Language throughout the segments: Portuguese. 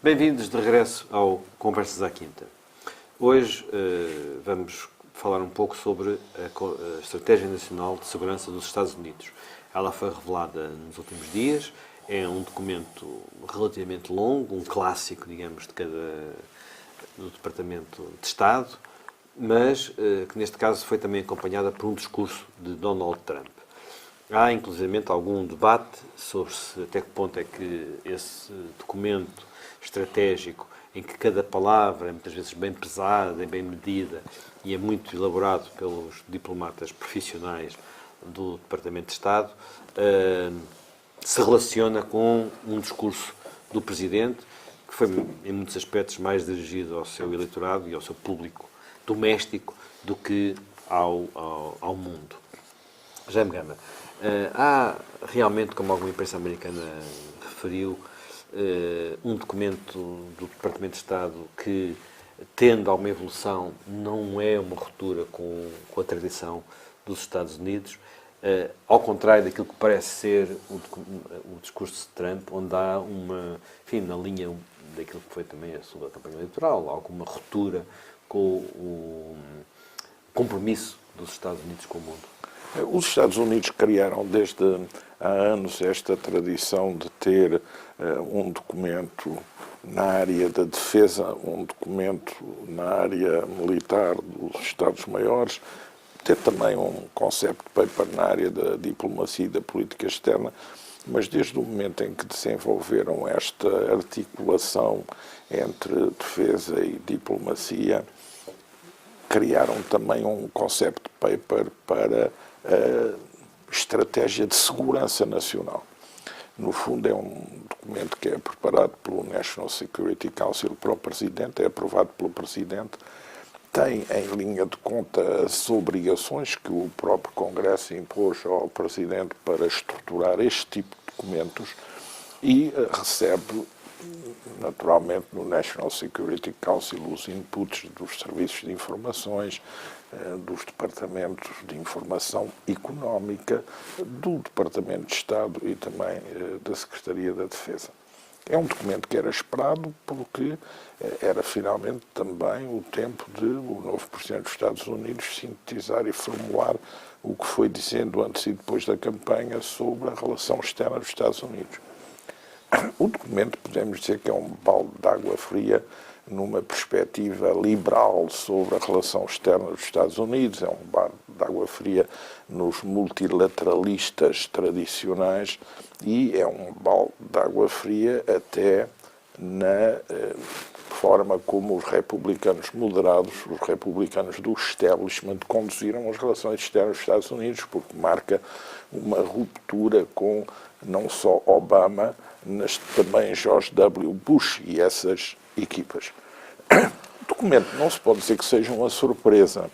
Bem-vindos de regresso ao Conversas à Quinta. Hoje vamos falar um pouco sobre a Estratégia Nacional de Segurança dos Estados Unidos. Ela foi revelada nos últimos dias, é um documento relativamente longo, um clássico, digamos, do Departamento de Estado, mas que neste caso foi também acompanhada por um discurso de Donald Trump. Há, inclusivamente, algum debate sobre até que ponto é que esse documento estratégico, em que cada palavra é muitas vezes bem pesada e bem medida e é muito elaborado pelos diplomatas profissionais do Departamento de Estado, se relaciona com um discurso do Presidente, que foi, em muitos aspectos, mais dirigido ao seu eleitorado e ao seu público doméstico do que ao mundo. Jaime Gama, há realmente, como alguma imprensa americana referiu, um documento do Departamento de Estado que tende a uma evolução, não é uma ruptura com a tradição dos Estados Unidos, ao contrário daquilo que parece ser o discurso de Trump, onde há enfim, na linha daquilo que foi também a sua campanha eleitoral, alguma ruptura com o compromisso dos Estados Unidos com o mundo. Os Estados Unidos criaram desde há anos esta tradição de ter um documento na área da defesa, um documento na área militar dos Estados-Maiores, ter também um concept paper na área da diplomacia e da política externa, mas desde o momento em que desenvolveram esta articulação entre defesa e diplomacia, criaram também um concept paper para a estratégia de segurança nacional. No fundo, é um documento que é preparado pelo National Security Council para o Presidente, é aprovado pelo Presidente, tem em linha de conta as obrigações que o próprio Congresso impôs ao Presidente para estruturar este tipo de documentos e recebe, naturalmente, no National Security Council os inputs dos serviços de informações, dos departamentos de informação económica, do Departamento de Estado e também da Secretaria da Defesa. É um documento que era esperado porque era finalmente também o tempo de o novo Presidente dos Estados Unidos sintetizar e formular o que foi dizendo antes e depois da campanha sobre a relação externa dos Estados Unidos. O documento, podemos dizer que é um balde de água fria numa perspectiva liberal sobre a relação externa dos Estados Unidos, é um balde de água fria nos multilateralistas tradicionais e é um balde de água fria até na forma como os republicanos moderados, os republicanos do establishment, conduziram as relações externas dos Estados Unidos, porque marca uma ruptura com não só Obama, mas também George W. Bush e essas equipas. O documento não se pode dizer que seja uma surpresa.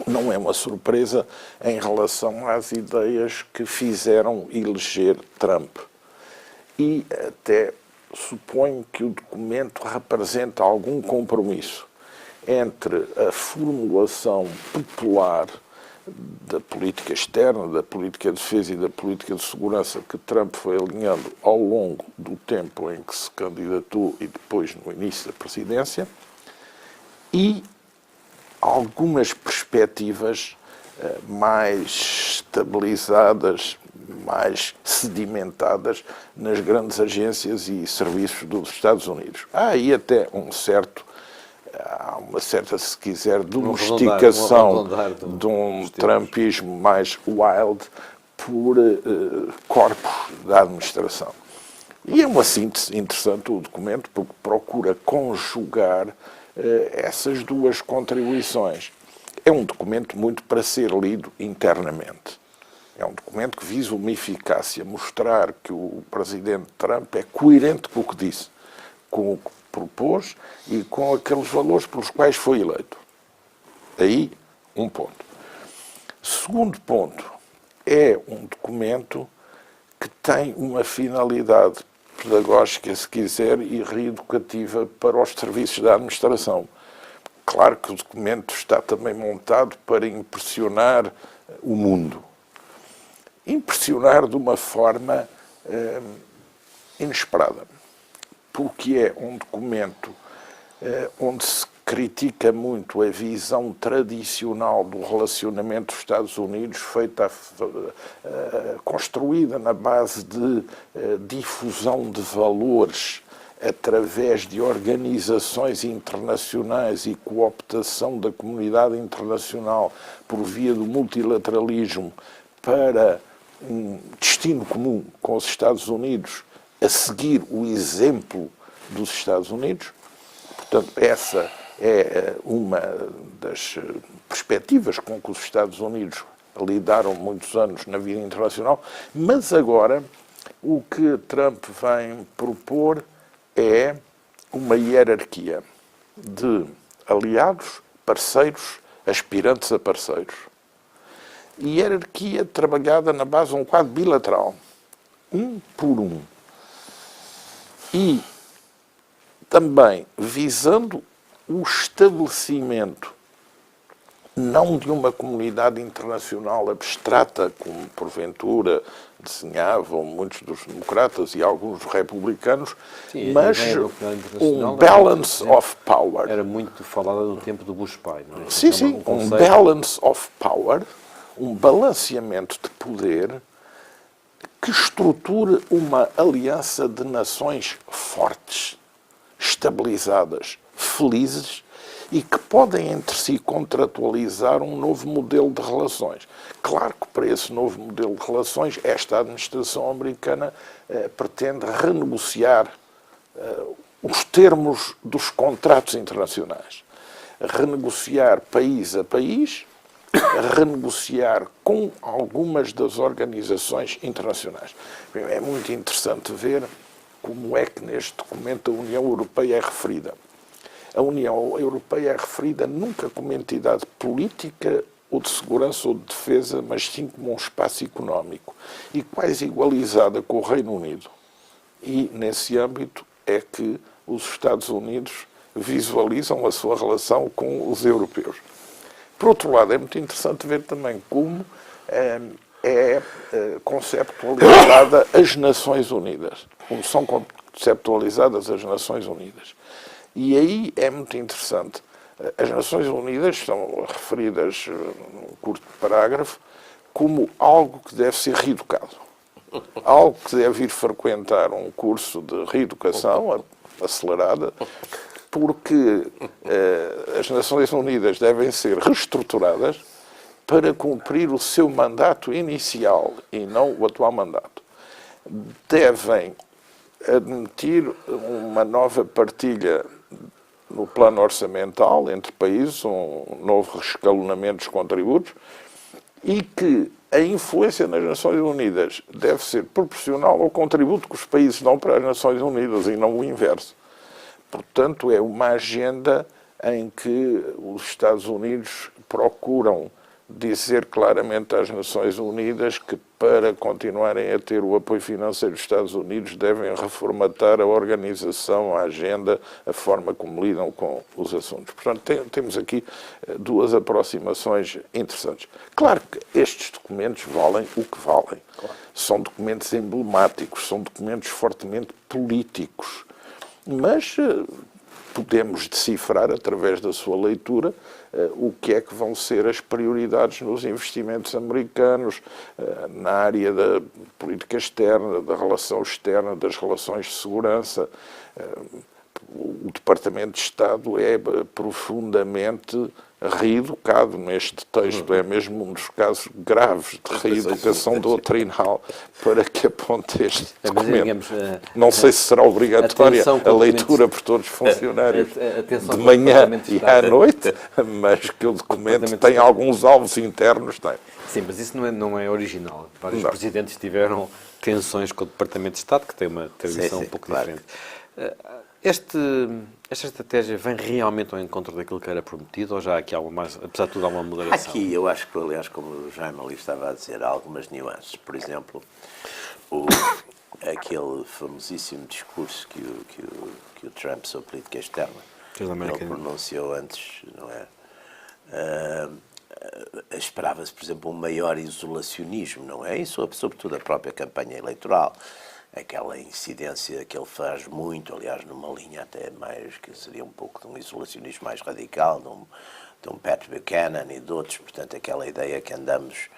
Não é uma surpresa em relação às ideias que fizeram eleger Trump. E até suponho que o documento representa algum compromisso entre a formulação popular da política externa, da política de defesa e da política de segurança que Trump foi alinhando ao longo do tempo em que se candidatou e depois no início da presidência, e algumas perspectivas mais estabilizadas, mais sedimentadas nas grandes agências e serviços dos Estados Unidos. Há aí até há uma certa, se quiser, domesticação de um trumpismo mais wild por corpos da administração. E é uma síntese interessante o documento, porque procura conjugar essas duas contribuições. É um documento muito para ser lido internamente. É um documento que visa uma eficácia, mostrar que o presidente Trump é coerente com o que disse, com o que propôs e com aqueles valores pelos quais foi eleito. Aí, um ponto. Segundo ponto, é um documento que tem uma finalidade pedagógica, se quiser, e reeducativa para os serviços da administração. Claro que o documento está também montado para impressionar o mundo. Impressionar de uma forma inesperada. porque é um documento onde se critica muito a visão tradicional do relacionamento dos Estados Unidos, construída na base de difusão de valores através de organizações internacionais e cooptação da comunidade internacional por via do multilateralismo para um destino comum com os Estados Unidos, a seguir o exemplo dos Estados Unidos. Portanto, essa é uma das perspectivas com que os Estados Unidos lidaram muitos anos na vida internacional, mas agora o que Trump vem propor é uma hierarquia de aliados, parceiros, aspirantes a parceiros. Hierarquia trabalhada na base de um quadro bilateral, um por um. E também visando o estabelecimento não de uma comunidade internacional abstrata, como porventura desenhavam muitos dos democratas e alguns dos republicanos, sim, mas um balance of power. Era muito falada no tempo do Bush pai, não é? Sim, sim, um balance of power, um balanceamento de poder que estruture uma aliança de nações fortes, estabilizadas, felizes e que podem entre si contratualizar um novo modelo de relações. Claro que para esse novo modelo de relações, esta administração americana pretende renegociar os termos dos contratos internacionais. Renegociar país a país, renegociar com algumas das organizações internacionais. É muito interessante ver como é que neste documento a União Europeia é referida. A União Europeia é referida nunca como entidade política ou de segurança ou de defesa, mas sim como um espaço económico e quase igualizada com o Reino Unido. E, nesse âmbito, é que os Estados Unidos visualizam a sua relação com os europeus. Por outro lado, é muito interessante ver também como é conceptualizada as Nações Unidas, como são conceptualizadas as Nações Unidas. E aí é muito interessante. As Nações Unidas são referidas num curto parágrafo como algo que deve ser reeducado. Algo que deve ir frequentar um curso de reeducação acelerada, porque as Nações Unidas devem ser reestruturadas para cumprir o seu mandato inicial e não o atual mandato. Devem admitir uma nova partilha no plano orçamental entre países, um novo rescalonamento dos contributos, e que a influência nas Nações Unidas deve ser proporcional ao contributo que os países dão para as Nações Unidas e não o inverso. Portanto, é uma agenda em que os Estados Unidos procuram dizer claramente às Nações Unidas que, para continuarem a ter o apoio financeiro dos Estados Unidos, devem reformatar a organização, a agenda, a forma como lidam com os assuntos. Portanto, temos aqui duas aproximações interessantes. Claro que estes documentos valem o que valem. Claro. São documentos emblemáticos, são documentos fortemente políticos, mas podemos decifrar, através da sua leitura, o que é que vão ser as prioridades nos investimentos americanos, na área da política externa, da relação externa, das relações de segurança. O Departamento de Estado é profundamente reeducado neste texto. É mesmo um dos casos graves de reeducação doutrinal para que aponte este documento. Não sei se será obrigatória a leitura por todos os funcionários de manhã e à noite, mas que o documento tem alguns alvos internos. Tem. Sim, mas isso não é original. Vários presidentes tiveram tensões com o Departamento de Estado, que tem uma tradição um pouco diferente. Esta estratégia vem realmente ao encontro daquilo que era prometido ou já há aqui algo mais, apesar de tudo, há uma moderação? Aqui eu acho que, aliás, como o Jaime ali estava a dizer, há algumas nuances. Por exemplo, aquele famosíssimo discurso que o Trump sobre política externa ele pronunciou antes, não é? Esperava-se, por exemplo, um maior isolacionismo, não é? E sobretudo a própria campanha eleitoral. aquela incidência que ele faz muito, aliás, numa linha até mais, que seria um pouco de um isolacionismo mais radical, de um Pat Buchanan e de outros, portanto, aquela ideia que andamos,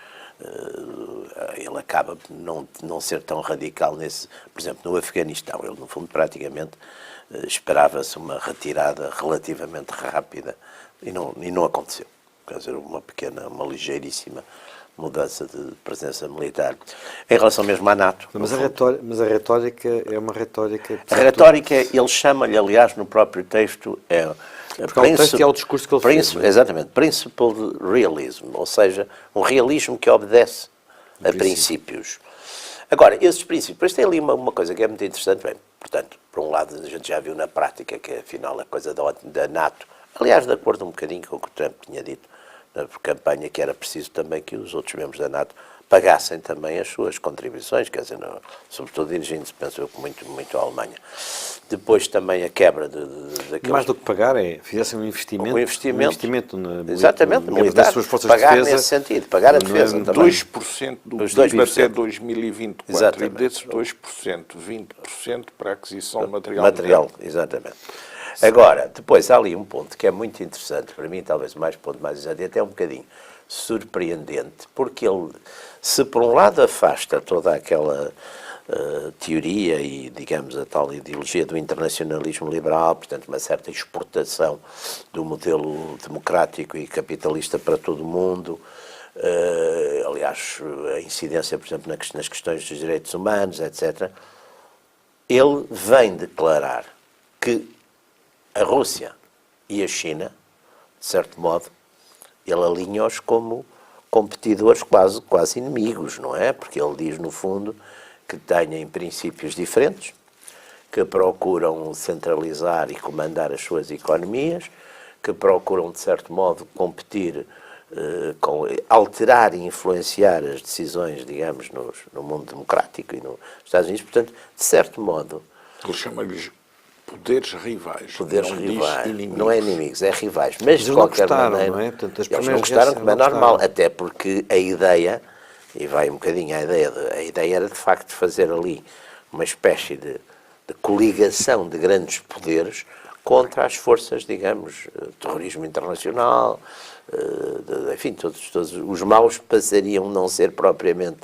ele acaba por não ser tão radical nesse, por exemplo, no Afeganistão, ele no fundo praticamente esperava-se uma retirada relativamente rápida e não aconteceu, quer dizer, uma ligeiríssima mudança de presença militar. Em relação mesmo à NATO... Mas a retórica é uma retórica... A retórica, ele chama-lhe, aliás, no próprio texto, porque o texto é o discurso que ele fez. Exatamente, principled realism, ou seja, um realismo que obedece a princípios. Agora, esses princípios, depois tem ali uma coisa que é muito interessante, bem, portanto, por um lado, a gente já viu na prática que, afinal, a coisa da NATO, aliás, de acordo um bocadinho com o que o Trump tinha dito na campanha, que era preciso também que os outros membros da NATO pagassem também as suas contribuições, quer dizer, sobretudo dirigindo-se, penso eu, muito à Alemanha. Depois também a quebra daqueles... Mais do que pagar, fizessem um investimento. Um investimento exatamente, militar, nas suas forças pagar de defesa. Nesse sentido, pagar a defesa também. 2% do PIB até 2024. Exatamente. E desses 2%, 20% para a aquisição de material. Exatamente. Agora, depois há ali um ponto que é muito interessante, para mim talvez o ponto mais interessante, e até um bocadinho surpreendente, porque ele, se por um lado afasta toda aquela teoria e, digamos, a tal ideologia do internacionalismo liberal, portanto, uma certa exportação do modelo democrático e capitalista para todo o mundo, aliás, a incidência, por exemplo, nas questões dos direitos humanos, etc., ele vem declarar que a Rússia e a China, de certo modo, ele alinha-os como competidores quase inimigos, não é? Porque ele diz, no fundo, que têm princípios diferentes, que procuram centralizar e comandar as suas economias, que procuram, de certo modo, competir, alterar e influenciar as decisões, digamos, no mundo democrático e nos Estados Unidos. Portanto, de certo modo... Ele chama-lhes poderes rivais. Não é inimigos, é rivais. Mas de qualquer maneira, não é? Portanto, eles não gostaram, como é normal, até porque a ideia, e vai um bocadinho a ideia era de facto fazer ali uma espécie de coligação de grandes poderes contra as forças, digamos, terrorismo internacional, enfim, todos os maus passariam a não ser propriamente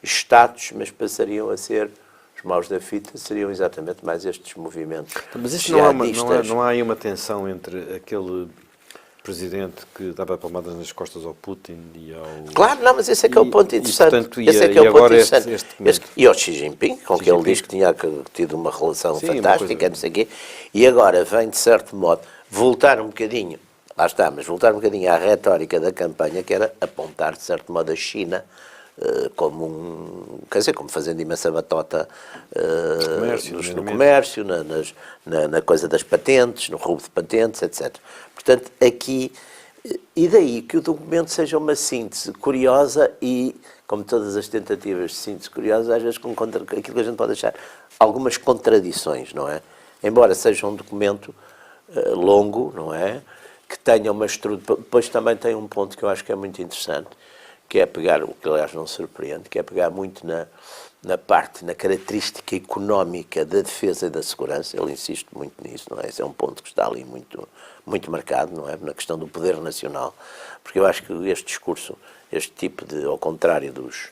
Estados, mas passariam a ser... Os maus da fita seriam exatamente mais estes movimentos. Mas isso não há aí uma tensão entre aquele presidente que dava palmadas nas costas ao Putin e ao... Claro, não, mas esse é que é o ponto interessante. Portanto, e ao Xi Jinping, com quem ele diz que tinha tido uma relação fantástica, não sei o quê, e agora vem, de certo modo, voltar um bocadinho, lá está, mas voltar um bocadinho à retórica da campanha, que era apontar, de certo modo, a China como como fazendo imensa batota no comércio, na coisa das patentes, no roubo de patentes, etc. Portanto, aqui, e daí que o documento seja uma síntese curiosa e, como todas as tentativas de síntese curiosa, às vezes com aquilo que a gente pode achar algumas contradições, não é? Embora seja um documento longo, não é? Que tenha uma estrutura... Depois também tem um ponto que eu acho que é muito interessante, que é pegar, o que aliás não surpreende, que é pegar muito na característica económica da defesa e da segurança. Ele insiste muito nisso, não é? Esse é um ponto que está ali muito marcado, não é? Na questão do poder nacional, porque eu acho que este discurso, este tipo de, ao contrário das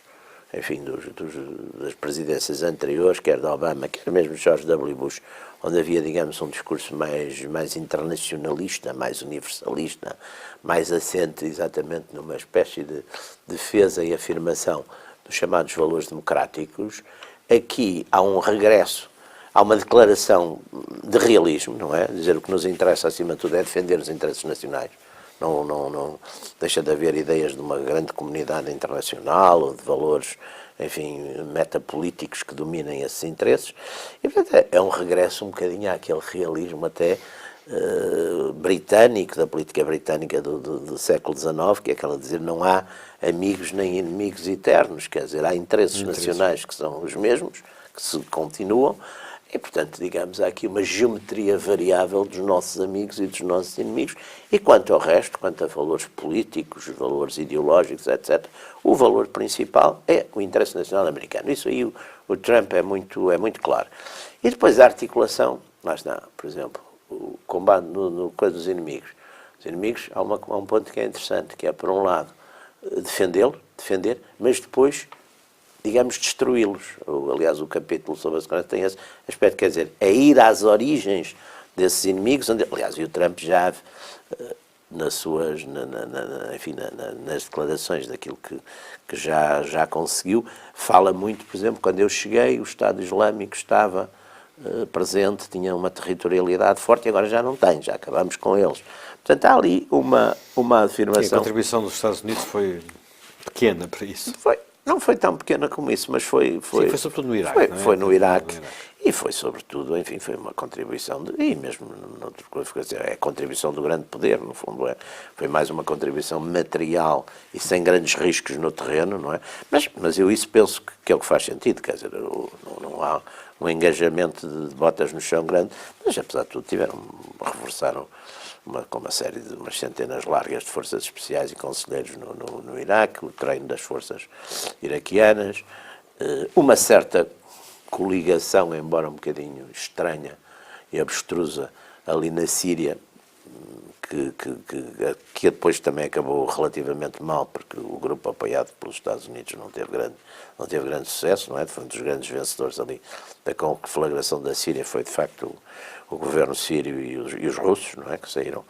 presidências anteriores, quer da Obama, quer mesmo de George W. Bush, onde havia, digamos, um discurso mais internacionalista, mais universalista, mais assente exatamente numa espécie de defesa e afirmação dos chamados valores democráticos. Aqui há um regresso, há uma declaração de realismo, não é? Dizer o que nos interessa, acima de tudo, é defender os interesses nacionais. Não deixa de haver ideias de uma grande comunidade internacional ou de valores, enfim, metapolíticos que dominem esses interesses. E, portanto, é um regresso um bocadinho àquele realismo até britânico, da política britânica do século XIX, que é aquela de dizer não há amigos nem inimigos eternos, quer dizer, há interesses nacionais que são os mesmos, que se continuam, E, portanto, digamos, há aqui uma geometria variável dos nossos amigos e dos nossos inimigos. E quanto ao resto, quanto a valores políticos, valores ideológicos, etc., o valor principal é o interesse nacional americano. Isso aí o Trump é muito claro. E depois a articulação, lá está, por exemplo, o combate no coisa dos inimigos. Os inimigos, há um ponto que é interessante, que é, por um lado, defender, mas depois, digamos, destruí-los. Aliás, o capítulo sobre a segurança tem esse aspecto, quer dizer, é ir às origens desses inimigos, onde, aliás, e o Trump já, nas declarações daquilo que já conseguiu, fala muito, por exemplo, quando eu cheguei, o Estado Islâmico estava presente, tinha uma territorialidade forte e agora já não tem, já acabamos com eles. Portanto, há ali uma afirmação... Sim, a contribuição dos Estados Unidos foi pequena para isso. Não foi tão pequena como isso, mas foi... Sim, foi sobretudo no Iraque. Foi no Iraque. E foi sobretudo, enfim, foi uma contribuição, e mesmo noutra coisa, é a contribuição do grande poder, no fundo foi mais uma contribuição material e sem grandes riscos no terreno, não é? Mas eu isso penso que é o que faz sentido, quer dizer, não há um engajamento de botas no chão grande, mas apesar de tudo reforçaram com uma série de umas centenas largas de forças especiais e conselheiros no Iraque, o treino das forças iraquianas, uma certa coligação, embora um bocadinho estranha e abstrusa, ali na Síria, que depois também acabou relativamente mal, porque o grupo apoiado pelos Estados Unidos não teve grande sucesso, não é? Foi um dos grandes vencedores ali da conflagração da Síria, foi de facto o governo sírio e os russos, não é? Que saíram.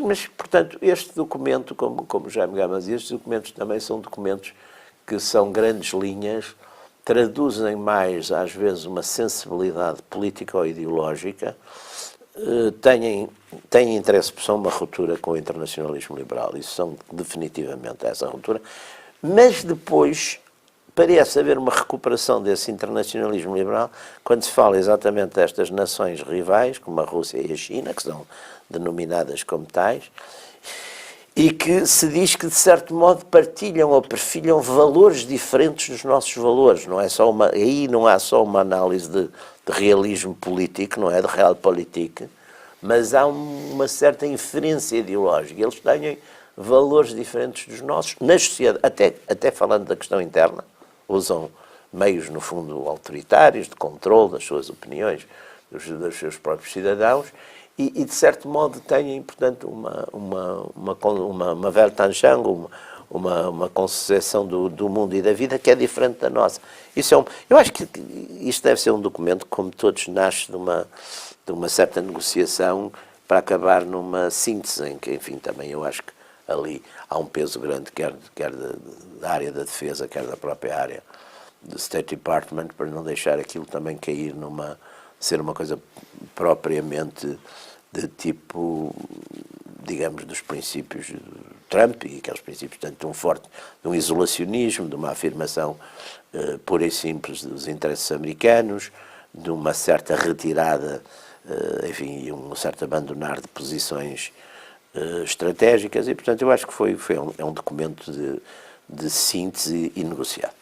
Mas, portanto, este documento, como Jaime Gama dizia, estes documentos também são documentos que são grandes linhas, traduzem mais, às vezes, uma sensibilidade política ou ideológica, têm interesse, são uma ruptura com o internacionalismo liberal, isso são definitivamente essa ruptura, mas depois parece haver uma recuperação desse internacionalismo liberal quando se fala exatamente destas nações rivais, como a Rússia e a China, que são denominadas como tais, e que se diz que, de certo modo, partilham ou perfilham valores diferentes dos nossos valores. Aí não há só uma análise de realismo político, não é? De realpolitik, mas há uma certa inferência ideológica. Eles têm valores diferentes dos nossos, nas sociedades, até falando da questão interna, usam meios, no fundo, autoritários, de controle das suas opiniões, dos seus próprios cidadãos, e de certo modo têm, portanto, uma Weltanschauung, uma concepção do mundo e da vida que é diferente da nossa. Eu acho que isto deve ser um documento, como todos, nasce de uma certa negociação para acabar numa síntese em que, enfim, também eu acho que ali há um peso grande, quer da área da defesa, quer da própria área do State Department, para não deixar aquilo também cair ser uma coisa propriamente de tipo, digamos, dos princípios de Trump, e aqueles princípios, tanto de um isolacionismo, de uma afirmação pura e simples dos interesses americanos, de uma certa retirada, enfim, e um certo abandonar de posições estratégicas, e portanto eu acho que é um documento de síntese e negociado.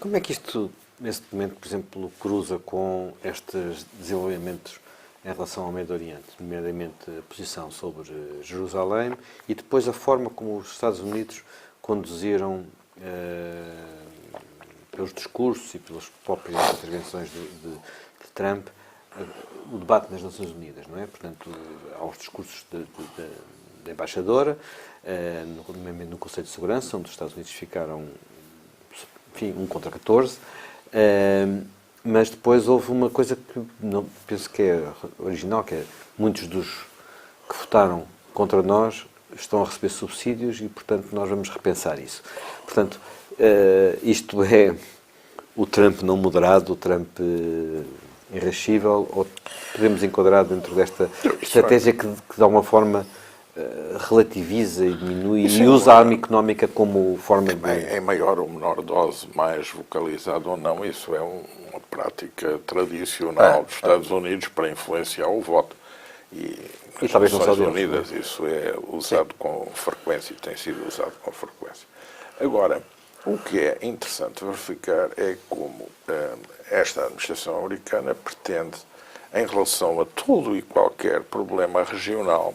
Como é que isto, nesse documento, por exemplo, cruza com estes desenvolvimentos em relação ao Médio Oriente, nomeadamente a posição sobre Jerusalém e depois a forma como os Estados Unidos conduziram, pelos discursos e pelas próprias intervenções de Trump, o debate nas Nações Unidas, não é? Portanto, aos discursos da embaixadora, no Conselho de Segurança, onde os Estados Unidos ficaram, enfim, 1 contra 14, mas depois houve uma coisa que não penso que é original, que é muitos dos que votaram contra nós estão a receber subsídios e, portanto, nós vamos repensar isso. Portanto, isto é o Trump não moderado, o Trump irascível, ou podemos enquadrar dentro desta estratégia que de alguma forma relativiza e diminui e usa a arma económica como forma de... Em maior ou menor dose, mais vocalizado ou não, isso é uma prática tradicional dos Estados Unidos para influenciar o voto. E nas talvez não Nações só Unidas deles, isso é usado com frequência e tem sido usado com frequência. Agora, O que é interessante verificar é como esta administração americana pretende, em relação a todo e qualquer problema regional,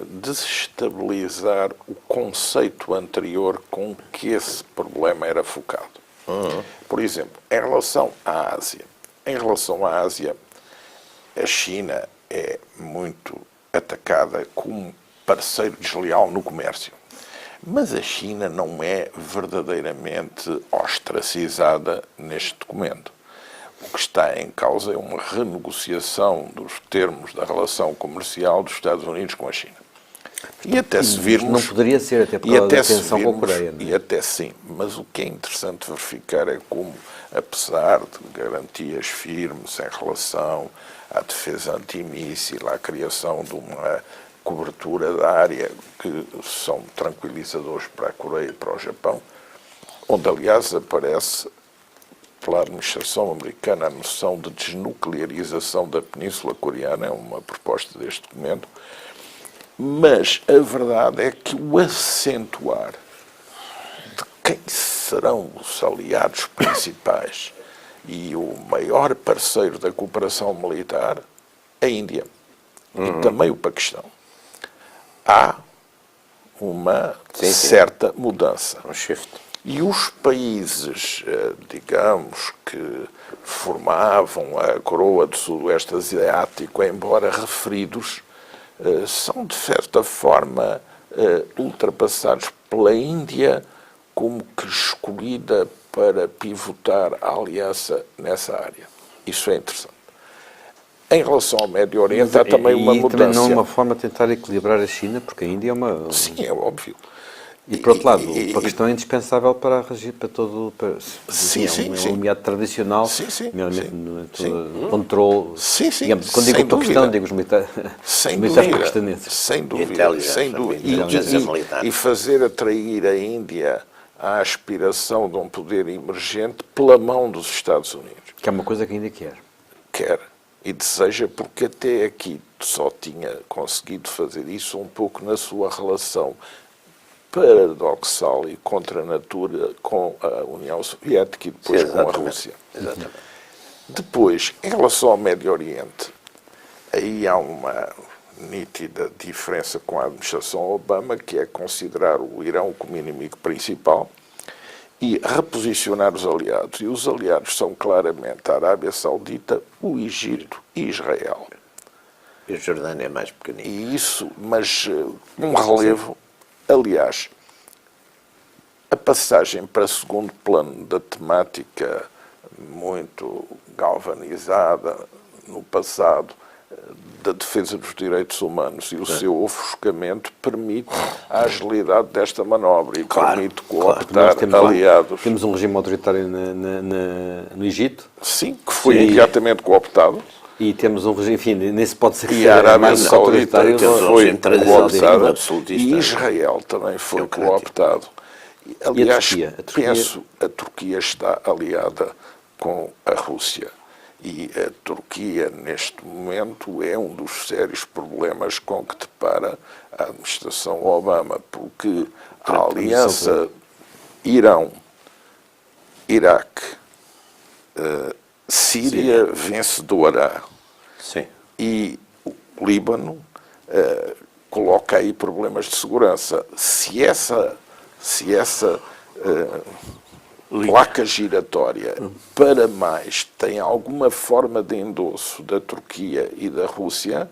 desestabilizar o conceito anterior com que esse problema era focado. Por exemplo, em relação à Ásia, a China é muito atacada como parceiro desleal no comércio. Mas a China não é verdadeiramente ostracizada neste documento. O que está em causa é uma renegociação dos termos da relação comercial dos Estados Unidos com a China. E até se virmos... Não poderia ser, até por causa da tensão com a Coreia. E até sim, mas o que é interessante verificar é como, apesar de garantias firmes em relação à defesa antimíssil, à criação de uma cobertura da área que são tranquilizadores para a Coreia e para o Japão, onde, aliás, aparece pela administração americana a noção de desnuclearização da Península Coreana, é uma proposta deste documento, mas a verdade é que o acentuar de quem serão os aliados principais e o maior parceiro da cooperação militar, a Índia e também o Paquistão. Há uma certa mudança. Um shift. E os países, digamos, que formavam a coroa do Sudoeste Asiático, embora referidos, são de certa forma ultrapassados pela Índia como que escolhida para pivotar a aliança nessa área. Isso é interessante. Em relação ao Médio Oriente, há também uma mudança. Também não é uma forma de tentar equilibrar a China, porque a Índia é uma... Sim, é óbvio. E, por outro lado, o Paquistão é indispensável para regir para todo... Sim, é um aliado tradicional, nomeadamente no controle... Sim. Digamos, quando digo o Paquistão, digo os militares paquistaneses. Sem dúvida. E fazer atrair a Índia à aspiração de um poder emergente pela mão dos Estados Unidos. Que é uma coisa que a Índia quer. E deseja, porque até aqui só tinha conseguido fazer isso um pouco na sua relação paradoxal e contra a natura com a União Soviética e depois com a Rússia. Exatamente. Depois, em relação ao Médio Oriente, aí há uma nítida diferença com a administração Obama, que é considerar o Irão como inimigo principal e reposicionar os aliados. E os aliados são claramente a Arábia Saudita, o Egito e Israel. E a Jordânia é mais pequenino. E isso, mas um relevo, aliás, a passagem para segundo plano da temática muito galvanizada no passado da defesa dos direitos humanos e o seu ofuscamento permite a agilidade desta manobra e permite cooptar aliados. Temos um regime autoritário no Egito. Sim, que foi imediatamente cooptado. E temos um regime, enfim, nem se pode ser e a Arábia Saudita foi cooptada e Israel também foi cooptado. Aliás, penso a Turquia está aliada com a Rússia. E a Turquia, neste momento, é um dos sérios problemas com que depara a administração Obama, porque a aliança Irão, Iraque, Síria vencedora e o Líbano coloca aí problemas de segurança. Se essa placa giratória para mais tem alguma forma de endosso da Turquia e da Rússia,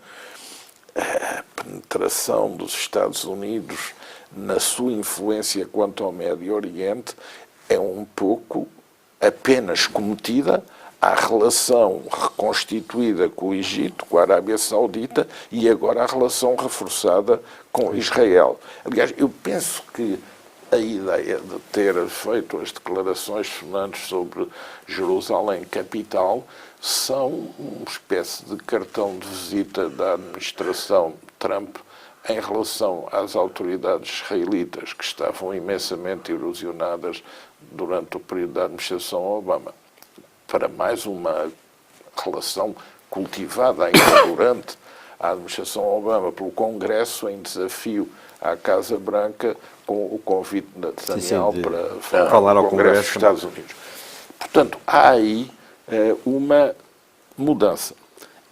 a penetração dos Estados Unidos na sua influência quanto ao Médio Oriente é um pouco apenas cometida à relação reconstituída com o Egito, com a Arábia Saudita e agora a relação reforçada com Israel. Aliás, eu penso que a ideia de ter feito as declarações sonantes sobre Jerusalém capital são uma espécie de cartão de visita da administração Trump em relação às autoridades israelitas que estavam imensamente erosionadas durante o período da administração Obama, para mais uma relação cultivada ainda durante a administração Obama pelo Congresso em desafio à Casa Branca com o convite de Netanyahu para falar ao Congresso dos Estados Unidos. Portanto, há aí uma mudança.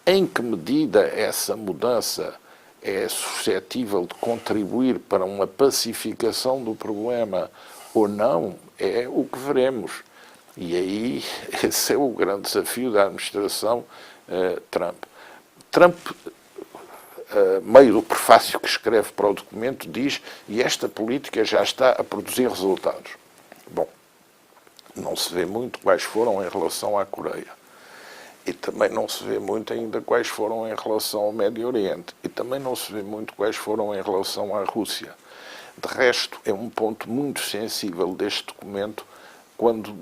Em que medida essa mudança é suscetível de contribuir para uma pacificação do problema ou não, é o que veremos. E aí, esse é o grande desafio da administração Trump. Trump, meio do prefácio que escreve para o documento, diz: e esta política já está a produzir resultados. Bom, não se vê muito quais foram em relação à Coreia. E também não se vê muito ainda quais foram em relação ao Médio Oriente. E também não se vê muito quais foram em relação à Rússia. De resto, é um ponto muito sensível deste documento quando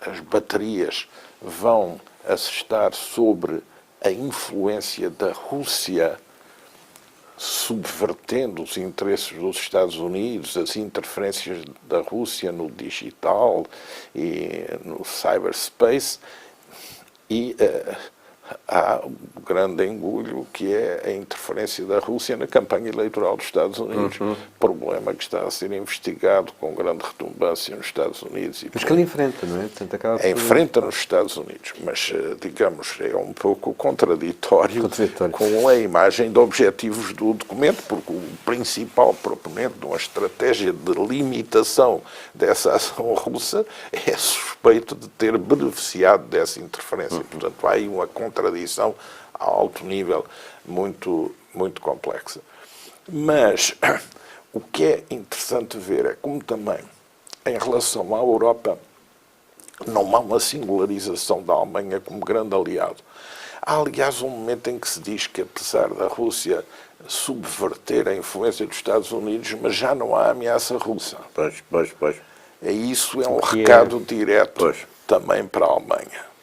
as baterias vão assestar sobre a influência da Rússia subvertendo os interesses dos Estados Unidos, as interferências da Rússia no digital e no cyberspace, e há um grande engulho que é a interferência da Rússia na campanha eleitoral dos Estados Unidos. Problema que está a ser investigado com grande retumbância nos Estados Unidos. Mas que ele enfrenta, não é? Portanto, acaba por... Enfrenta nos Estados Unidos, mas, digamos, é um pouco contraditório com a imagem de objetivos do documento, porque o principal proponente de uma estratégia de limitação dessa ação russa é suspeito de ter beneficiado dessa interferência. Portanto, há aí uma contradição a alto nível muito, muito complexa. Mas o que é interessante ver é como também, em relação à Europa, não há uma singularização da Alemanha como grande aliado. Há, aliás, um momento em que se diz que, apesar da Rússia subverter a influência dos Estados Unidos, mas já não há ameaça russa. Pois. Isso é um recado direto também para a Alemanha.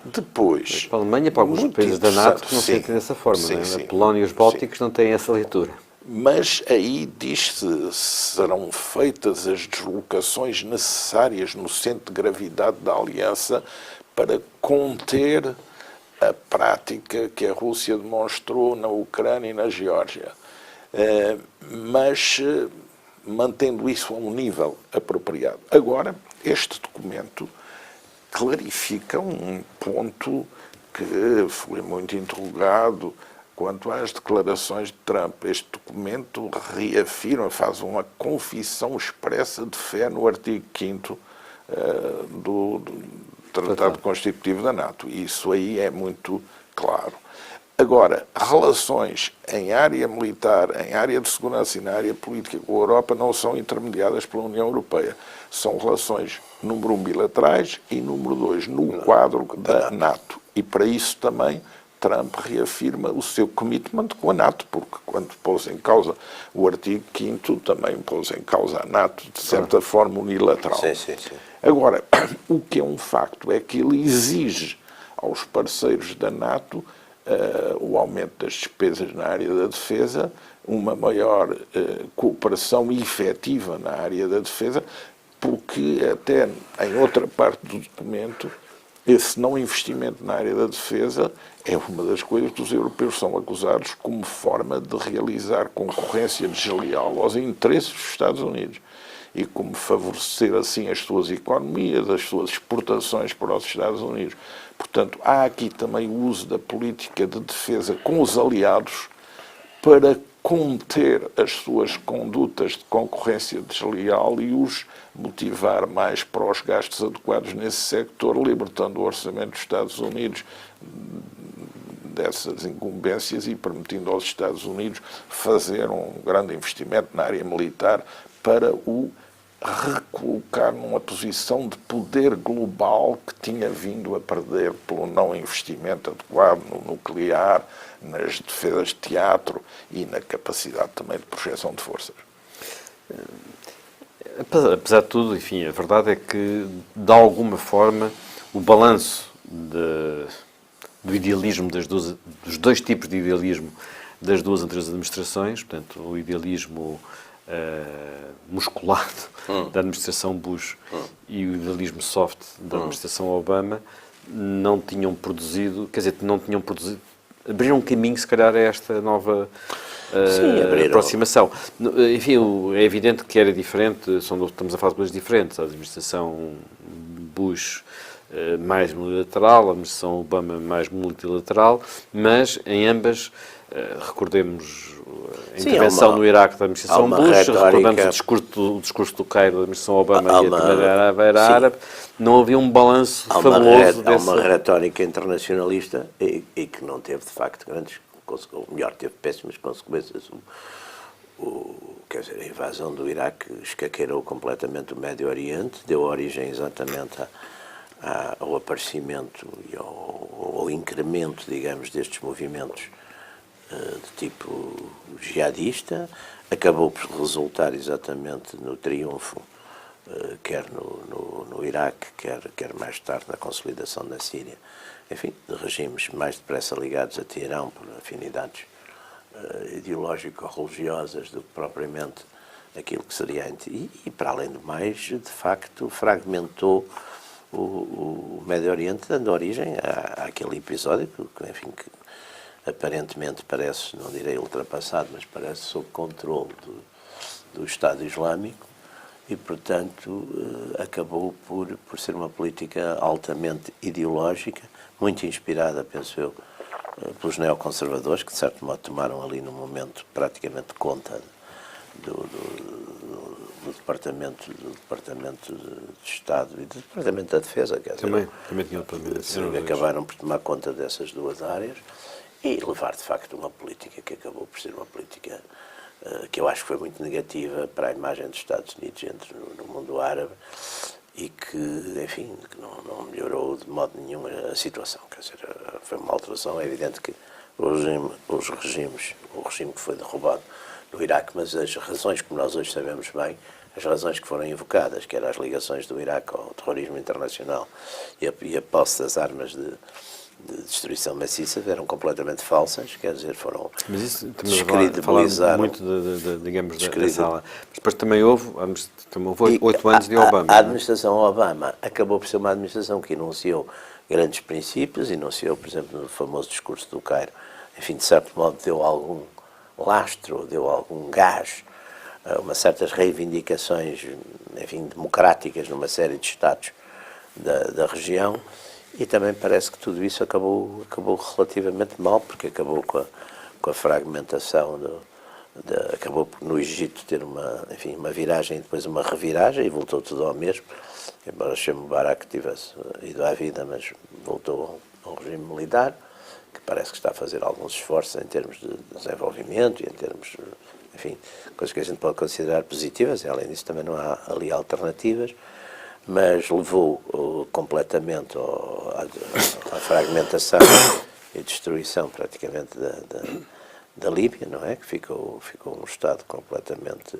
Depois... Para a Alemanha, para alguns países da NATO que não se entendem dessa forma. Não é? A Polónia e os Bálticos não têm essa leitura. Mas aí diz-se serão feitas as deslocações necessárias no centro de gravidade da aliança para conter a prática que a Rússia demonstrou na Ucrânia e na Geórgia. Mas mantendo isso a um nível apropriado. Agora, este documento clarifica um ponto que foi muito interrogado quanto às declarações de Trump. Este documento reafirma, faz uma confissão expressa de fé no artigo 5º do Tratado Constitutivo da NATO. Isso aí é muito claro. Agora, relações em área militar, em área de segurança e na área política com a Europa não são intermediadas pela União Europeia. São relações, número 1, bilaterais e, número 2, no quadro da NATO. E para isso também Trump reafirma o seu commitment com a NATO, porque quando pôs em causa o artigo 5º, também pôs em causa a NATO, de certa forma unilateral. Sim. Agora, o que é um facto é que ele exige aos parceiros da NATO o aumento das despesas na área da defesa, uma maior cooperação efetiva na área da defesa, porque até em outra parte do documento, esse não investimento na área da defesa é uma das coisas que os europeus são acusados como forma de realizar concorrência desleal aos interesses dos Estados Unidos e como favorecer assim as suas economias, as suas exportações para os Estados Unidos. Portanto, há aqui também o uso da política de defesa com os aliados para conter as suas condutas de concorrência desleal e os motivar mais para os gastos adequados nesse sector, libertando o orçamento dos Estados Unidos dessas incumbências e permitindo aos Estados Unidos fazer um grande investimento na área militar para o recolocar numa posição de poder global que tinha vindo a perder pelo não investimento adequado no nuclear, nas defesas de teatro e na capacidade também de projeção de forças. Apesar de tudo, enfim, a verdade é que, de alguma forma, o balanço do idealismo dos dois tipos de idealismo das duas anteriores administrações, portanto, o idealismo musculado da administração Bush e o idealismo soft da administração Obama, não tinham produzido, abriram um caminho, se calhar, a esta nova aproximação. Enfim, é evidente que era diferente, estamos a falar de coisas diferentes. A administração Bush mais unilateral, a administração Obama mais multilateral, mas em ambas, recordemos a intervenção no Iraque da administração Bush, recordamos o discurso do Cairo da administração Obama e a Primavera Árabe, não havia um balanço fabuloso dessa... Há uma retórica internacionalista e que não teve, de facto, grandes, ou melhor, teve péssimas consequências. Quer dizer, a invasão do Iraque escaqueirou completamente o Médio Oriente, deu origem exatamente ao aparecimento e ao incremento, digamos, destes movimentos de tipo jihadista, acabou por resultar exatamente no triunfo, quer no Iraque, quer mais tarde na consolidação da Síria, enfim, de regimes mais depressa ligados a Teherão por afinidades ideológico-religiosas do que propriamente aquilo que seria... E para além do mais, de facto, fragmentou o Médio Oriente, dando origem àquele episódio que, enfim, que aparentemente parece, não direi ultrapassado, mas parece sob controle do Estado Islâmico e, portanto, acabou por ser uma política altamente ideológica, muito inspirada, penso eu, pelos neoconservadores, que de certo modo tomaram ali no momento praticamente conta do Departamento de Estado e do Departamento da Defesa. Quer dizer, também tinha o acabaram por tomar conta dessas duas áreas e levar, de facto, uma política que acabou por ser uma política que eu acho que foi muito negativa para a imagem dos Estados Unidos no mundo árabe e que, enfim, que não melhorou de modo nenhum a situação. Quer dizer, foi uma alteração. É evidente que o regime que foi derrubado no Iraque, mas as razões, como nós hoje sabemos bem, as razões que foram invocadas, que eram as ligações do Iraque ao terrorismo internacional e a posse das armas de destruição maciça, eram completamente falsas, quer dizer, foram descredibilizaram muito digamos, dessa ala. Mas depois também houve 8 anos de Obama. A administração Obama acabou por ser uma administração que enunciou grandes princípios, enunciou, por exemplo, no famoso discurso do Cairo, enfim, de certo modo deu algum lastro, deu algum gás, umas certas reivindicações, enfim, democráticas numa série de estados da região, e também parece que tudo isso acabou relativamente mal, porque acabou com a fragmentação, acabou no Egito ter uma viragem e depois uma reviragem, e voltou tudo ao mesmo, embora Sheikh Mubarak tivesse ido à vida, mas voltou a um regime militar, que parece que está a fazer alguns esforços em termos de desenvolvimento e em termos, enfim, coisas que a gente pode considerar positivas, e além disso também não há ali alternativas, mas levou completamente à fragmentação e destruição praticamente da Líbia, não é? Que ficou um Estado completamente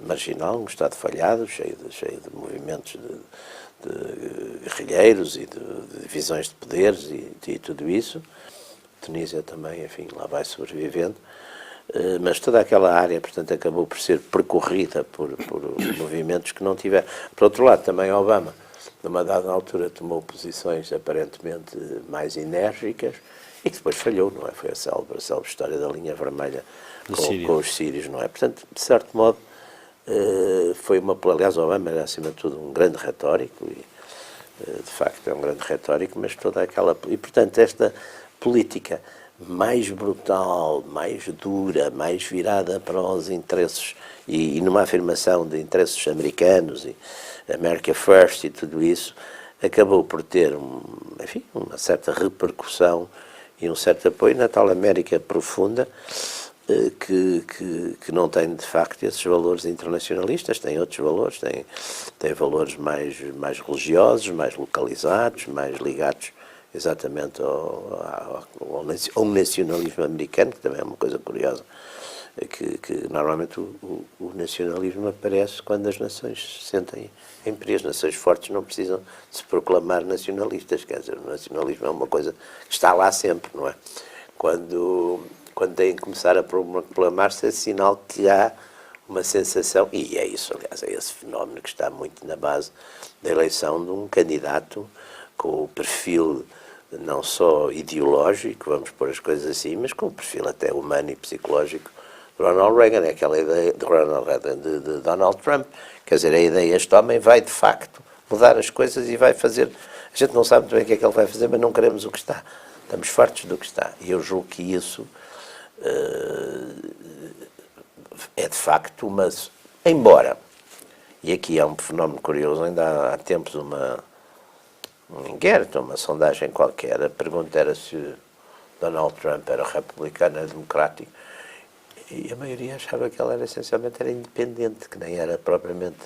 marginal, um Estado falhado, cheio de movimentos de guerrilheiros e de divisões de poderes e tudo isso. Tunísia também, enfim, lá vai sobrevivendo. Mas toda aquela área, portanto, acabou por ser percorrida por movimentos que não tiveram. Por outro lado, também Obama, numa dada altura, tomou posições aparentemente mais enérgicas e que depois falhou, não é? Foi a célebre história da linha vermelha com os sírios, não é? Portanto, de certo modo, foi aliás, Obama era, acima de tudo, um grande retórico e, de facto, é um grande retórico, mas toda aquela... E, portanto, esta política mais brutal, mais dura, mais virada para os interesses e numa afirmação de interesses americanos e America First e tudo isso, acabou por ter uma certa repercussão e um certo apoio na tal América profunda que não tem de facto esses valores internacionalistas, tem outros valores, tem valores mais religiosos, mais localizados, mais ligados exatamente ao nacionalismo americano, que também é uma coisa curiosa, que normalmente o nacionalismo aparece quando as nações se sentem em perigo. As nações fortes não precisam de se proclamar nacionalistas, quer dizer, o nacionalismo é uma coisa que está lá sempre, não é? Quando têm que começar a proclamar-se, é sinal que há uma sensação, e é isso, aliás, é esse fenómeno que está muito na base da eleição de um candidato com o perfil não só ideológico, vamos pôr as coisas assim, mas com um perfil até humano e psicológico de Ronald Reagan, é aquela ideia de Ronald Reagan, de Donald Trump. Quer dizer, a ideia, este homem vai de facto mudar as coisas e vai fazer. A gente não sabe muito bem o que é que ele vai fazer, mas não queremos o que está. Estamos fartos do que está. E eu julgo que isso é de facto uma. Embora, e aqui há um fenómeno curioso, ainda há tempos um inquérito, uma sondagem qualquer, a pergunta era se Donald Trump era republicano ou democrático, e a maioria achava que ele era essencialmente independente, que nem era propriamente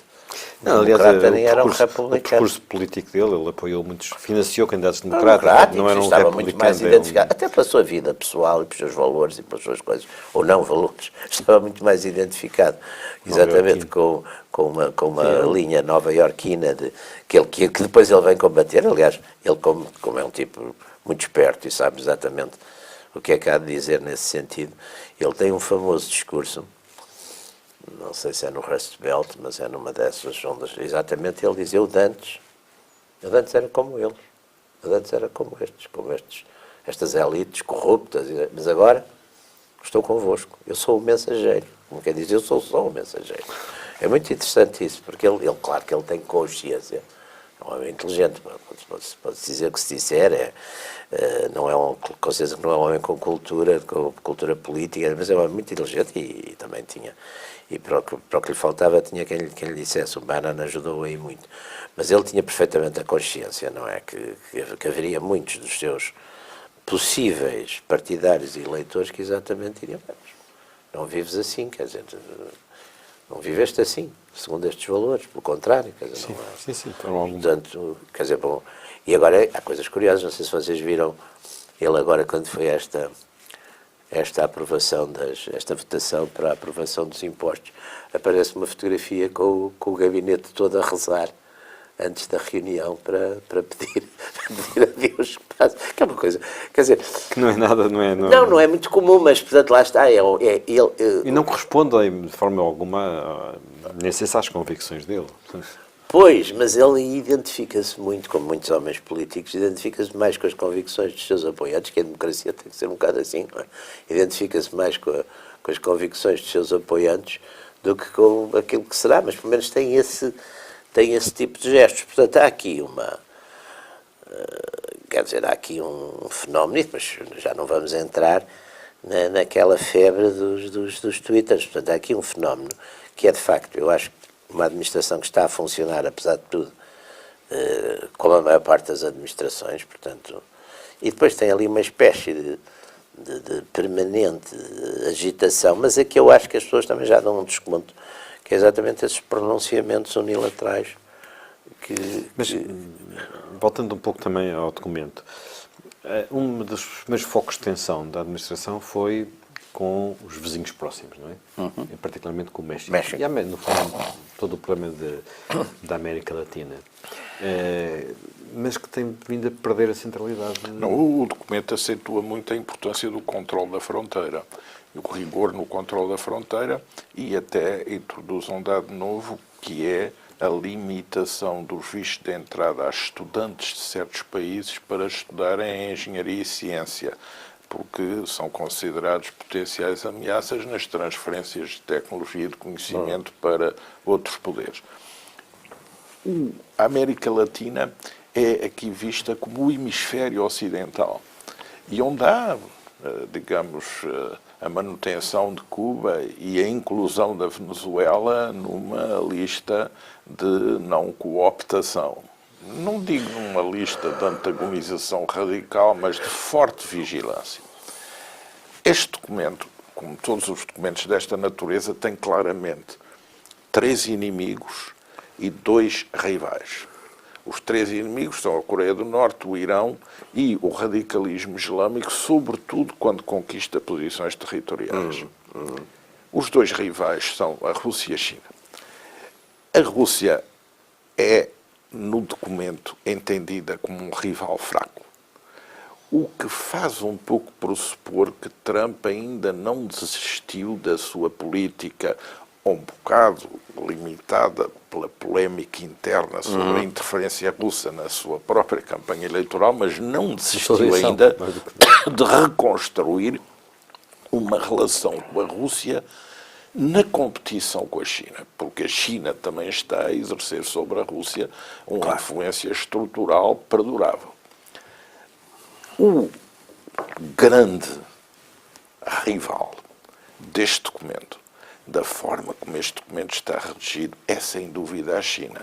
democrata, nem era um republicano. O percurso político dele, ele apoiou muitos, financiou candidatos democráticos, não era um estava republicano. muito mais identificado, até pela sua vida pessoal e pelos seus valores e pelas suas coisas, ou não valores, estava muito mais identificado, exatamente com uma linha nova-iorquina que depois ele vem combater. Aliás, ele como é um tipo muito esperto e sabe exatamente o que é que há de dizer nesse sentido, ele tem um famoso discurso, não sei se é no Rust Belt, mas é numa dessas ondas, exatamente, ele diz: eu de antes era como eles, eu de antes era como estas elites corruptas, mas agora estou convosco, eu sou o mensageiro, como quer dizer, eu sou só o mensageiro. É muito interessante isso, porque ele claro que ele tem consciência, é um homem inteligente, pode-se dizer que se disser, com certeza que não é um homem com cultura política, mas é um homem muito inteligente e também tinha, e para o que lhe faltava tinha quem lhe dissesse, o Bannon ajudou aí muito, mas ele tinha perfeitamente a consciência, não é, que haveria muitos dos seus possíveis partidários e eleitores que exatamente diriam: não vives assim, quer dizer, não viveste assim, segundo estes valores, pelo contrário, quer dizer, Sim, portanto, quer dizer, bom, e agora há coisas curiosas, não sei se vocês viram, ele agora quando foi esta aprovação esta votação para a aprovação dos impostos, aparece uma fotografia com o gabinete todo a rezar antes da reunião para pedir a Deus que é uma coisa, quer dizer... Que não é nada, não é muito comum, mas, portanto, lá está, e não corresponde de forma alguma, nem sei se às convicções dele. Pois, mas ele identifica-se muito, como muitos homens políticos, identifica-se mais com as convicções dos seus apoiantes, que a democracia tem que ser um bocado assim, não é? Identifica-se mais com as convicções dos seus apoiantes do que com aquilo que será, mas pelo menos tem esse tipo de gestos. Portanto, há aqui há aqui um fenómeno, mas já não vamos entrar naquela febre dos twitters. Portanto, há aqui um fenómeno que é, de facto, eu acho, uma administração que está a funcionar, apesar de tudo, como a maior parte das administrações, portanto, e depois tem ali uma espécie de permanente agitação, mas aqui eu acho que as pessoas também já dão um desconto, que é exatamente esses pronunciamentos unilaterais. Mas, voltando um pouco também ao documento, um dos primeiros focos de tensão da administração foi com os vizinhos próximos, não é? Uhum. Particularmente com o México. México. E, no fundo, todo o problema da América Latina. Mas que tem vindo a perder a centralidade. Não, o documento acentua muito a importância do controle da fronteira, o rigor no controle da fronteira, e até introduz um dado novo, que é a limitação dos vistos de entrada a estudantes de certos países para estudarem engenharia e ciência, porque são considerados potenciais ameaças nas transferências de tecnologia e de conhecimento para outros poderes. A América Latina é aqui vista como o hemisfério ocidental, e onde há, digamos, a manutenção de Cuba e a inclusão da Venezuela numa lista de não cooptação. Não digo numa lista de antagonização radical, mas de forte vigilância. Este documento, como todos os documentos desta natureza, tem claramente 3 inimigos e 2 rivais. Os 3 inimigos são a Coreia do Norte, o Irão e o radicalismo islâmico, sobretudo quando conquista posições territoriais. Os 2 rivais são a Rússia e a China. A Rússia é, no documento, entendida como um rival fraco, o que faz um pouco pressupor que Trump ainda não desistiu da sua política, um bocado limitada pela polémica interna sobre a interferência russa na sua própria campanha eleitoral, mas não desistiu ainda de reconstruir uma relação com a Rússia na competição com a China, porque a China também está a exercer sobre a Rússia uma influência estrutural perdurável. O grande rival deste documento, da forma como este documento está redigido, é sem dúvida a China.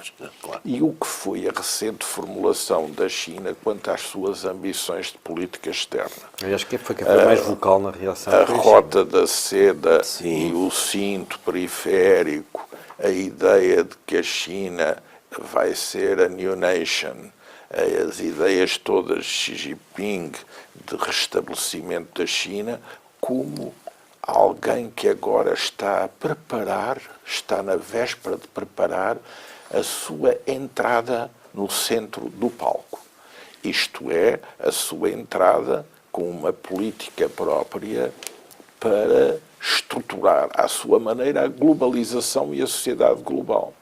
E o que foi a recente formulação da China quanto às suas ambições de política externa. Eu acho que foi quem foi mais vocal na reação. A rota da seda e o cinto periférico, a ideia de que a China vai ser a new nation, as ideias todas de Xi Jinping de restabelecimento da China como alguém que agora está a preparar, está na véspera de preparar a sua entrada no centro do palco. Isto é, a sua entrada com uma política própria para estruturar à sua maneira a globalização e a sociedade global.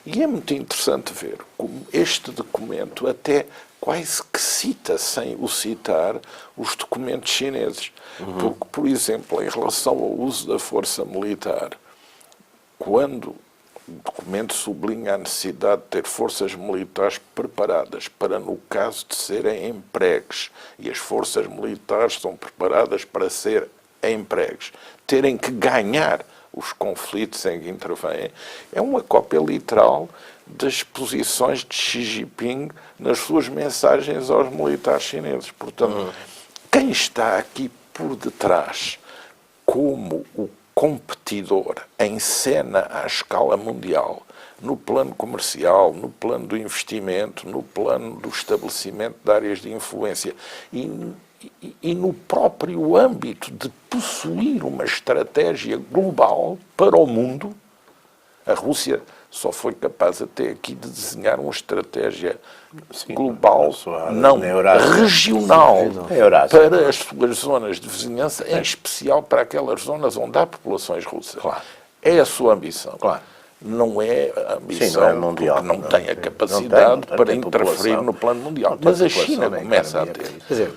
E é muito interessante ver como este documento até quase que cita, sem o citar, os documentos chineses. Porque, por exemplo, em relação ao uso da força militar, quando o documento sublinha a necessidade de ter forças militares preparadas para, no caso de serem empregues, e as forças militares são preparadas para ser empregues, terem que ganhar os conflitos em que intervêm, é uma cópia literal das posições de Xi Jinping nas suas mensagens aos militares chineses. Portanto, quem está aqui por detrás como o competidor em cena à escala mundial, no plano comercial, no plano do investimento, no plano do estabelecimento de áreas de influência e no próprio âmbito de possuir uma estratégia global para o mundo, a Rússia só foi capaz até aqui de desenhar uma estratégia global, não regional, para as suas zonas de vizinhança, em especial para aquelas zonas onde há populações russas. É a sua ambição. Não é a ambição, não é mundial, porque não tem a capacidade para interferir no plano mundial. Mas a China começa a ter.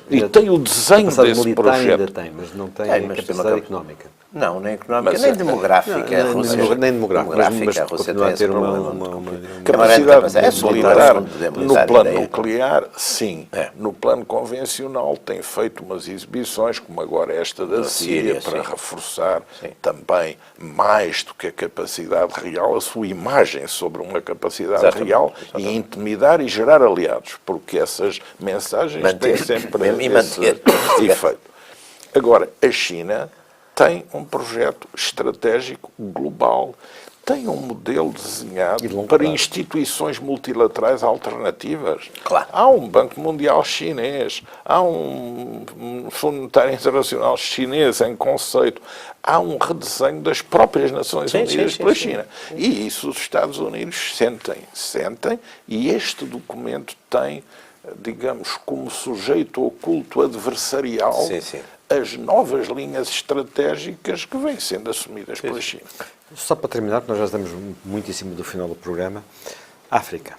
E tem o desenho desse projeto. Ainda tem, mas não tem a capacidade económica. Não, nem económica, nem demográfica. Nem demográfica, mas a Rússia continua tem a ter esse uma capacidade militar no plano nuclear, sim. No plano convencional tem feito umas exibições, como agora esta da Síria, para reforçar também, mais do que a capacidade real, a sua imagem sobre uma capacidade real e intimidar e gerar aliados, porque essas mensagens têm sempre esse efeito. Agora, a China tem um projeto estratégico global, tem um modelo desenhado para instituições multilaterais alternativas. Há um Banco Mundial chinês, há um Fundo Monetário Internacional chinês em conceito, há um redesenho das próprias Nações Unidas pela China. E isso os Estados Unidos sentem, e este documento tem, digamos, como sujeito oculto adversarial as novas linhas estratégicas que vêm sendo assumidas pela China. Só para terminar, porque nós já estamos muito em cima do final do programa, África.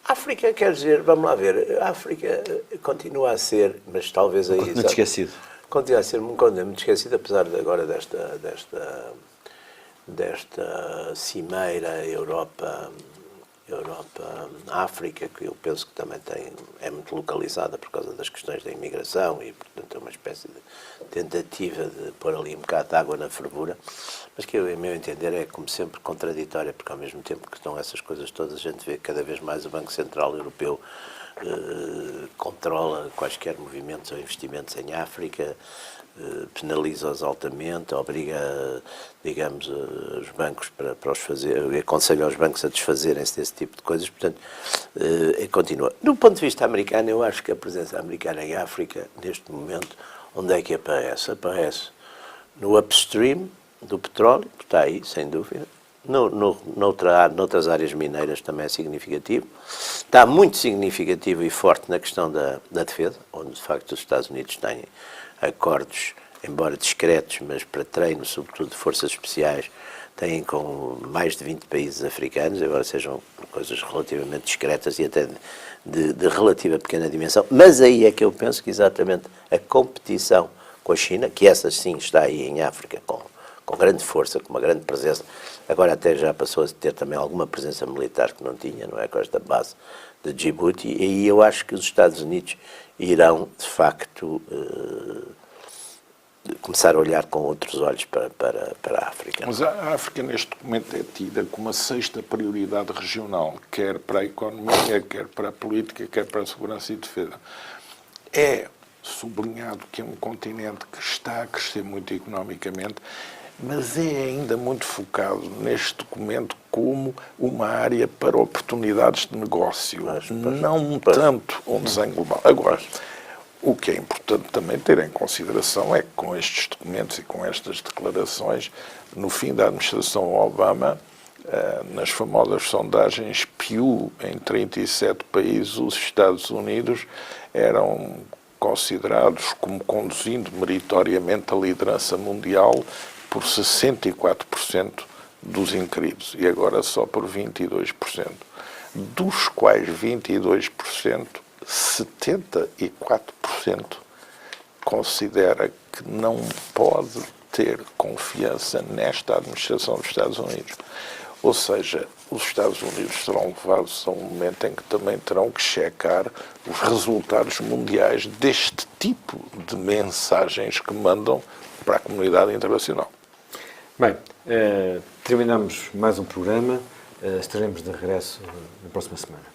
África, quer dizer, vamos lá ver, a África continua a ser, mas talvez aí... Muito esquecido. Continua a ser muito esquecido, apesar de agora desta cimeira Europa-África, que eu penso que também é muito localizada por causa das questões da imigração e, portanto, é uma espécie de tentativa de pôr ali um bocado de água na fervura, mas que, a meu entender, é, como sempre, contraditória, porque ao mesmo tempo que estão essas coisas todas, a gente vê que cada vez mais o Banco Central Europeu controla quaisquer movimentos ou investimentos em África, penaliza-os altamente, obriga, digamos, os bancos para os fazer, aconselha aos bancos a desfazerem-se desse tipo de coisas, portanto, continua. Do ponto de vista americano, eu acho que a presença americana em África, neste momento, onde é que aparece? Aparece no upstream do petróleo, que está aí, sem dúvida, noutras áreas mineiras também é significativo, está muito significativo e forte na questão da defesa, onde, de facto, os Estados Unidos têm acordos, embora discretos, mas para treino, sobretudo de forças especiais, têm com mais de 20 países africanos, embora sejam coisas relativamente discretas e até de relativa pequena dimensão, mas aí é que eu penso que exatamente a competição com a China, que essa sim está aí em África com grande força, com uma grande presença, agora até já passou a ter também alguma presença militar que não tinha, não é, com esta base de Djibouti, e aí eu acho que os Estados Unidos irão, de facto, começar a olhar com outros olhos para a África. Mas a África, neste documento, é tida como a sexta prioridade regional, quer para a economia, quer para a política, quer para a segurança e defesa. É sublinhado que é um continente que está a crescer muito economicamente, mas é ainda muito focado neste documento como uma área para oportunidades de negócio, não tanto um desenho global. Agora, o que é importante também ter em consideração é que com estes documentos e com estas declarações, no fim da administração Obama, nas famosas sondagens Pew, em 37 países, os Estados Unidos eram considerados como conduzindo meritoriamente a liderança mundial por 64% dos inquiridos e agora só por 22%, dos quais 22%, 74% considera que não pode ter confiança nesta administração dos Estados Unidos. Ou seja, os Estados Unidos serão levados a um momento em que também terão que checar os resultados mundiais deste tipo de mensagens que mandam para a comunidade internacional. Bem, terminamos mais um programa. Estaremos de regresso na próxima semana.